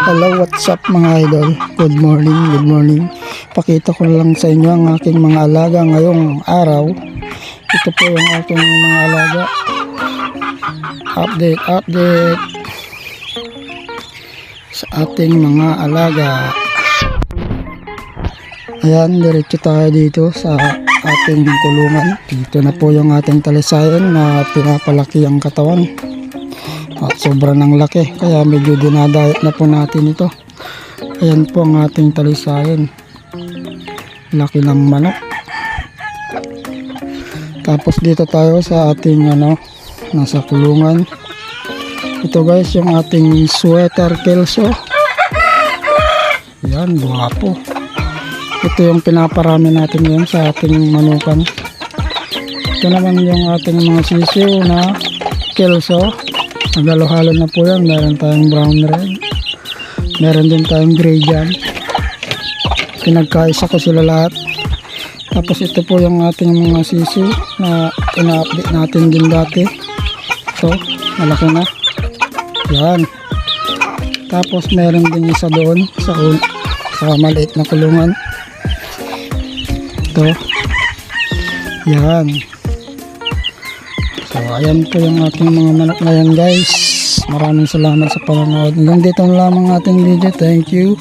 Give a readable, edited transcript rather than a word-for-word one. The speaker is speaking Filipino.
Hello, what's up mga idol? Good morning, good morning. Pakita ko lang sa inyo ang aking mga alaga ngayong araw. Ito po yung aking mga alaga. Update sa ating mga alaga. Ayan, diretso tayo dito sa ating kulungan. Dito na po yung ating talisayan na pinapalaki ang katawan. At sobra ng laki, kaya medyo dinadayat na po natin ito. Ayan po ang ating talisayan. Laki ng manok. Tapos dito tayo sa ating nasa kulungan. Ito guys, yung ating sweater kelso. Ayan, guwapo. Ito yung pinaparami natin ngayon sa ating manukan. Ito naman yung ating mga sisiw na kelso. Naghalo-halo na po yan. Meron tayong brown red, meron din tayong gray dyan. Pinagkaisa ko sila lahat. Tapos ito po yung ating mga sisi na ina-update natin din dati. Ito, malaki na yan. Tapos meron din isa doon sa maliit na kulungan. Ito yan. So ayan po yung ating mga manok ngayon guys. Maraming salamat sa panonood. Hanggang dito lamang ating video. Thank you.